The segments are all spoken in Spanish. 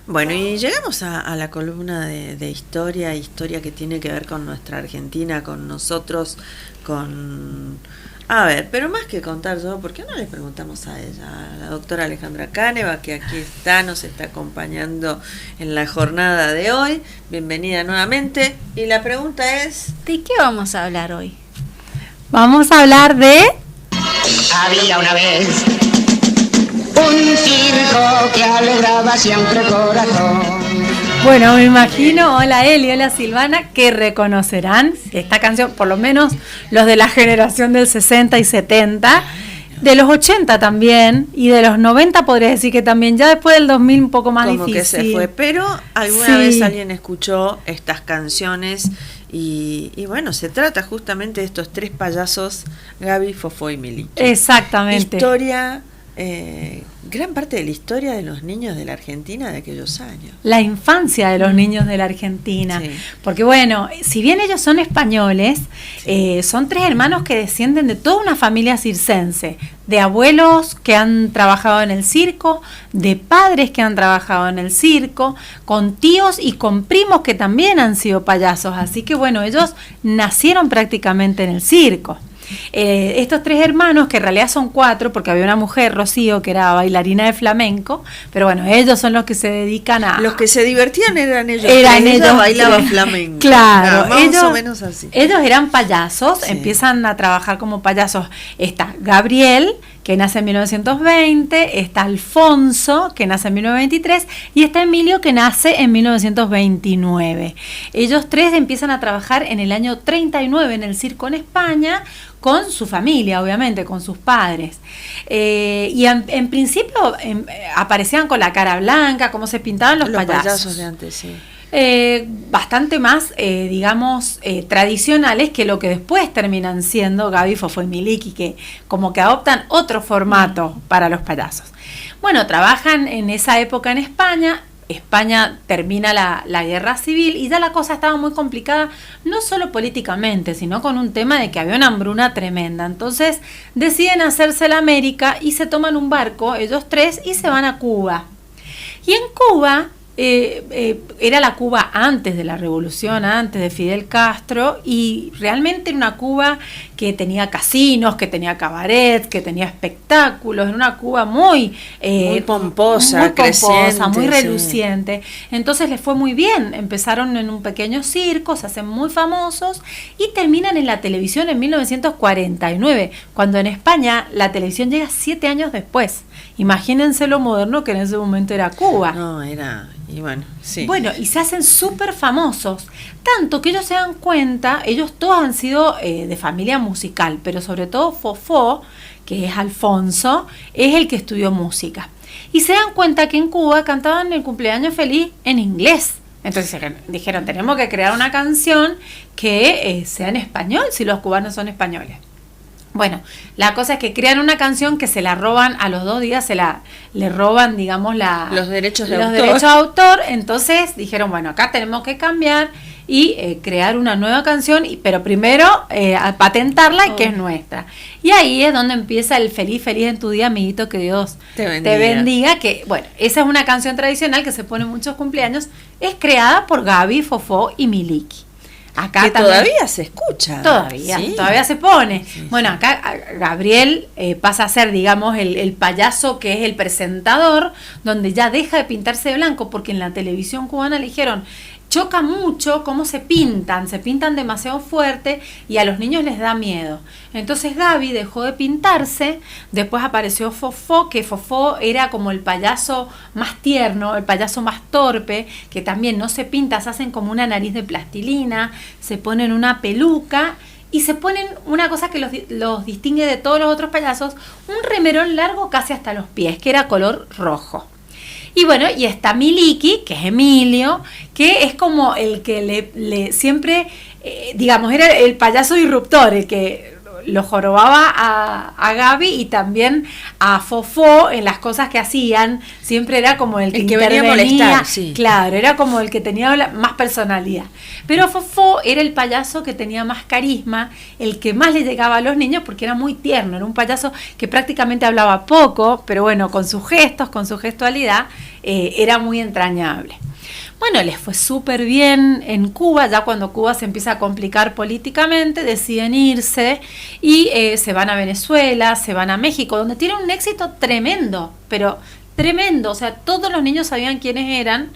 Bueno, y llegamos a la columna de historia que tiene que ver con nuestra Argentina, con nosotros, con... A ver, pero más que contar yo, ¿por qué no le preguntamos a ella, a la doctora Alejandra Cáneva, que aquí está, nos está acompañando en la jornada de hoy? Bienvenida nuevamente. Y la pregunta es... ¿De qué vamos a hablar hoy? Vamos a hablar de... Había una vez un circo que alegraba siempre el corazón. Bueno, me imagino, hola Eli, hola Silvana, que reconocerán esta canción, por lo menos los de la generación del 60 y 70, de los 80 también, y de los 90 podría decir que también, ya después del 2000 un poco más como difícil. Que se fue, pero alguna vez alguien escuchó estas canciones y bueno, se trata justamente de estos tres payasos, Gaby, Fofó y Miliki. Exactamente. Historia... gran parte de la historia de los niños de la Argentina de aquellos años. La infancia de los niños de la Argentina. Sí. Porque bueno, si bien ellos son españoles, sí, son tres hermanos que descienden de toda una familia circense, de abuelos que han trabajado en el circo, de padres que han trabajado en el circo, con tíos y con primos que también han sido payasos. Así que bueno, ellos nacieron prácticamente en el circo. Estos tres hermanos, que en realidad son cuatro, porque había una mujer, Rocío, que era bailarina de flamenco, pero bueno, ellos son los que se dedican a... Los que se divertían eran ellos. Ellos bailaban flamenco. Claro, más o menos así. Ellos eran payasos, sí, empiezan a trabajar como payasos. Está Gabriel, que nace en 1920, está Alfonso, que nace en 1923, y está Emilio, que nace en 1929. Ellos tres empiezan a trabajar en el año 39 en el circo en España, con su familia, obviamente, con sus padres. Y en principio aparecían con la cara blanca, como se pintaban los payasos de antes, sí. Bastante más, digamos, tradicionales que lo que después terminan siendo Gaby, Fofó y Miliki, que como que adoptan otro formato para los payasos. Bueno, trabajan en esa época en España. España termina la guerra civil y ya la cosa estaba muy complicada, no solo políticamente, sino con un tema de que había una hambruna tremenda. Entonces deciden hacerse la América y se toman un barco, ellos tres, y se van a Cuba. Y en Cuba... era la Cuba antes de la revolución, antes de Fidel Castro, y realmente era una Cuba que tenía casinos, que tenía cabarets, que tenía espectáculos, era una Cuba muy pomposa, creciente, muy reluciente. Sí. Entonces les fue muy bien, empezaron en un pequeño circo, se hacen muy famosos y terminan en la televisión en 1949, cuando en España la televisión llega 7 años después. Imagínense lo moderno que en ese momento era Cuba. No, era... Y bueno, sí. Bueno, y se hacen súper famosos, tanto que ellos se dan cuenta, ellos todos han sido de familia musical, pero sobre todo Fofó, que es Alfonso, es el que estudió música. Y se dan cuenta que en Cuba cantaban el cumpleaños feliz en inglés. Entonces dijeron, tenemos que crear una canción que sea en español, si los cubanos son españoles. Bueno, la cosa es que crean una canción que se la roban a los 2 días, le roban, digamos, los derechos de autor. Entonces dijeron, bueno, acá tenemos que cambiar y crear una nueva canción, pero primero patentarla y que es nuestra. Y ahí es donde empieza el feliz, feliz en tu día, amiguito, que Dios te bendiga. Que bueno, esa es una canción tradicional que se pone en muchos cumpleaños, es creada por Gaby, Fofó y Miliki. Acá que también, todavía se escucha. Todavía se pone. Sí, bueno, acá Gabriel pasa a ser, digamos, el payaso que es el presentador, donde ya deja de pintarse de blanco, porque en la televisión cubana le dijeron, choca mucho cómo se pintan demasiado fuerte y a los niños les da miedo. Entonces Gaby dejó de pintarse, después apareció Fofó, que Fofó era como el payaso más tierno, el payaso más torpe, que también no se pinta, se hacen como una nariz de plastilina, se ponen una peluca y se ponen una cosa que los distingue de todos los otros payasos, un remerón largo casi hasta los pies, que era color rojo. Y bueno, y está Miliki, que es Emilio, que es como el que le siempre, digamos, era el payaso disruptor, el que lo jorobaba a Gaby y también a Fofó en las cosas que hacían. Siempre era como el que venía a molestar, sí. Claro, era como el que tenía más personalidad. Pero Fofó era el payaso que tenía más carisma, el que más le llegaba a los niños porque era muy tierno, era un payaso que prácticamente hablaba poco, pero bueno, con sus gestos, con su gestualidad, era muy entrañable. Bueno, les fue súper bien en Cuba, ya cuando Cuba se empieza a complicar políticamente, deciden irse y se van a Venezuela, se van a México, donde tienen un éxito tremendo, pero tremendo, o sea, todos los niños sabían quiénes eran,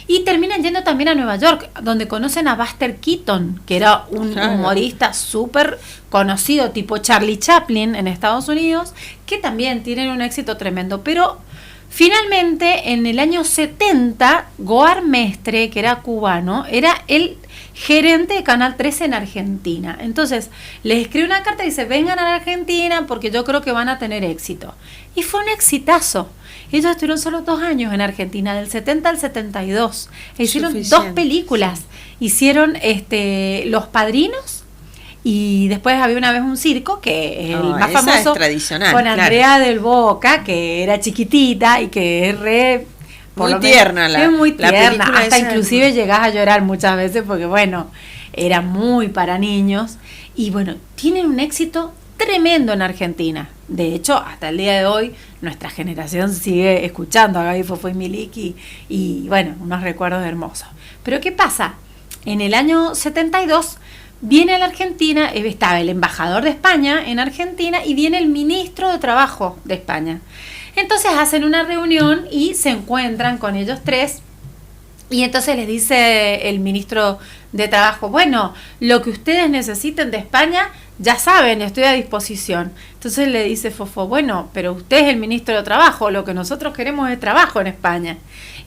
y terminan yendo también a Nueva York, donde conocen a Buster Keaton, que era un humorista súper conocido, tipo Charlie Chaplin en Estados Unidos, que también tienen un éxito tremendo, pero finalmente, en el año 70, Goar Mestre, que era cubano, era el gerente de Canal 13 en Argentina. Entonces, les escribe una carta y dice, vengan a la Argentina porque yo creo que van a tener éxito. Y fue un exitazo. Ellos estuvieron solo 2 años en Argentina, del 70 al 72. Hicieron 2 películas. Hicieron Los Padrinos. Y después había una vez un circo que es el más famoso, es tradicional, con Andrea del Boca, que era chiquitita y que es re... Muy tierna es muy tierna, hasta esa inclusive llegás a llorar muchas veces porque bueno, era muy para niños. Y bueno, tienen un éxito tremendo en Argentina. De hecho, hasta el día de hoy, nuestra generación sigue escuchando a Gaby, Fofó y Miliki y bueno, unos recuerdos hermosos. Pero ¿qué pasa? En el año 72... viene a la Argentina, estaba el embajador de España en Argentina y viene el ministro de Trabajo de España. Entonces hacen una reunión y se encuentran con ellos 3 y entonces les dice el ministro de Trabajo, bueno, lo que ustedes necesiten de España, ya saben, estoy a disposición. Entonces le dice Fofó, bueno, pero usted es el ministro de Trabajo, lo que nosotros queremos es trabajo en España.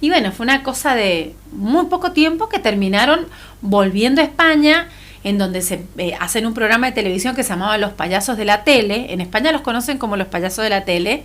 Y bueno, fue una cosa de muy poco tiempo que terminaron volviendo a España, en donde se hacen un programa de televisión que se llamaba Los Payasos de la Tele. En España los conocen como Los Payasos de la Tele.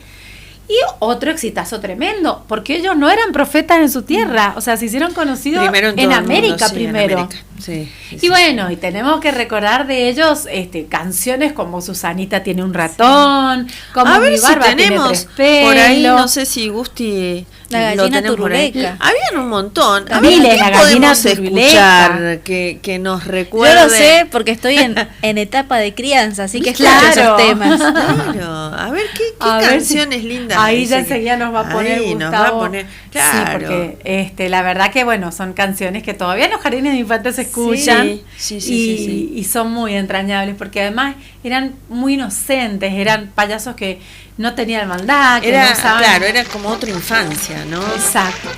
Y otro exitazo tremendo, porque ellos no eran profetas en su tierra, o sea, se hicieron conocidos en América primero. En América. Sí, y bueno, y tenemos que recordar de ellos canciones como Susanita tiene un ratón, como a ver Mi barba si tenemos tiene 3 pelos. Por ahí, no sé si Gusti la lo gallina tenemos por ahí. turuleca. Habían un montón. Miles, la gallina podemos escuchar que nos recuerde? Yo lo sé porque estoy en etapa de crianza, así que escucho Claro. esos temas. Claro, a ver qué A ver canciones si- lindas. Ahí ya dice que- enseguida nos va a poner ahí Gustavo. nos va a poner, claro. Sí, porque la verdad que bueno, son canciones que todavía en los jardines de infantes se escuchan Sí. y son muy entrañables porque además eran muy inocentes, eran payasos que no tenían maldad, que no usaban... Claro, era como otra infancia, ¿no? Exacto.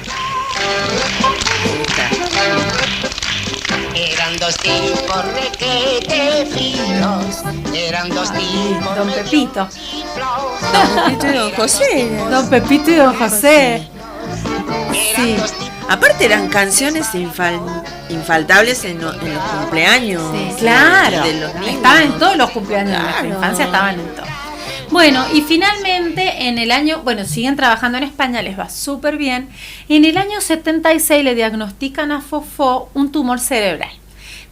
Eran 2 tipos requete finos, eran 2 tipos Don Pepito. Don Pepito y Don José. Don Pepito y Don José. Sí. Aparte eran canciones infaltables en los cumpleaños. Sí, claro. De los niños. Estaban en todos los cumpleaños de nuestra Claro. infancia, estaban en todos. Bueno, y finalmente en el año, siguen trabajando en España, les va súper bien. En el año 76 le diagnostican a Fofó un tumor cerebral.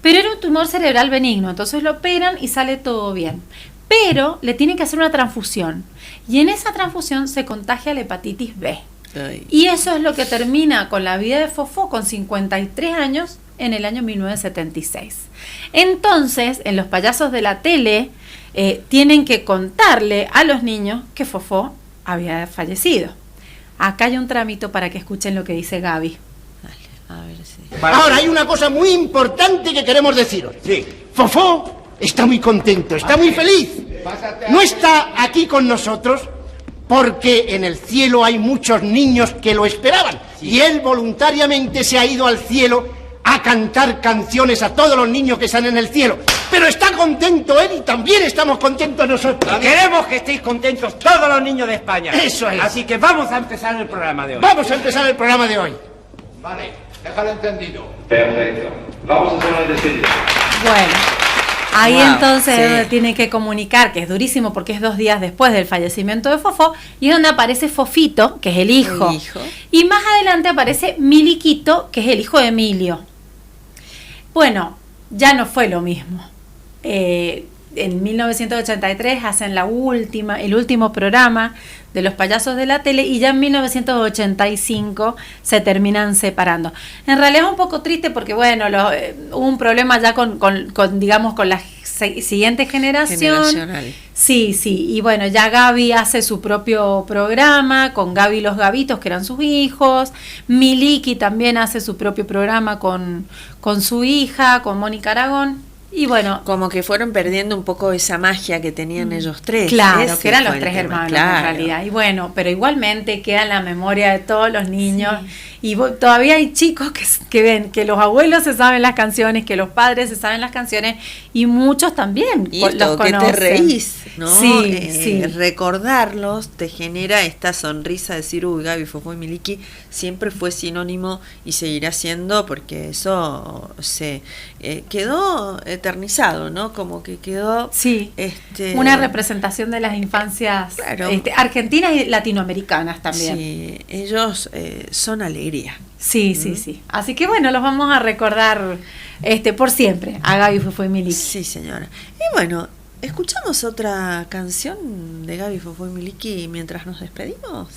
Pero era un tumor cerebral benigno, entonces lo operan y sale todo bien. Pero le tienen que hacer una transfusión. Y en esa transfusión se contagia la hepatitis B. Ay. Y eso es lo que termina con la vida de Fofó con 53 años en el año 1976. Entonces, en Los Payasos de la Tele, tienen que contarle a los niños que Fofó había fallecido. Acá hay un trámite para que escuchen lo que dice Gaby. Dale, a ver si. Ahora hay una cosa muy importante que queremos deciros. Sí. Fofó está muy contento, está muy feliz. No está aquí con nosotros porque en el cielo hay muchos niños que lo esperaban. Y él voluntariamente se ha ido al cielo a cantar canciones a todos los niños que están en el cielo. Pero está contento él y también estamos contentos nosotros. Queremos que estéis contentos todos los niños de España. Eso es. Así que vamos a empezar el programa de hoy. Vamos a empezar el programa de hoy. Vale, déjalo entendido. Perfecto. Vamos a hacer una despedida. Bueno, ahí Wow, entonces sí. es donde tiene que comunicar, que es durísimo porque es 2 días después del fallecimiento de Fofó, y es donde aparece Fofito, que es el hijo. El hijo. Y más adelante aparece Miliquito, que es el hijo de Emilio. Bueno, ya no fue lo mismo. en 1983 hacen el último programa de Los Payasos de la Tele, y ya en 1985 se terminan separando. En realidad es un poco triste porque, bueno, hubo un problema ya con digamos, con la siguiente generación. Generacional. Sí, y bueno, ya Gaby hace su propio programa con Gaby y los Gavitos, que eran sus hijos. Miliki también hace su propio programa con su hija, con Mónica Aragón. Y bueno, como que fueron perdiendo un poco esa magia que tenían ellos tres. Claro, Ese que eran los fue el tres tema, hermanos claro. en realidad. Y bueno, pero igualmente queda en la memoria de todos los niños. Y todavía hay chicos que ven que los abuelos se saben las canciones, que los padres se saben las canciones, y muchos también Y los esto, que conocen. te reís, ¿no? Sí. Recordarlos te genera esta sonrisa de decir, uy, Gaby, Fofó y Miliki siempre fue sinónimo y seguirá siendo, porque eso se quedó eternizado, ¿no? Como que quedó una representación de las infancias, claro, argentinas y latinoamericanas también. Sí, ellos son alegría. Sí. Así que bueno, los vamos a recordar por siempre a Gaby, Fofó y Miliki. Sí, señora. Y bueno, ¿escuchamos otra canción de Gaby, Fofó y Miliki mientras nos despedimos?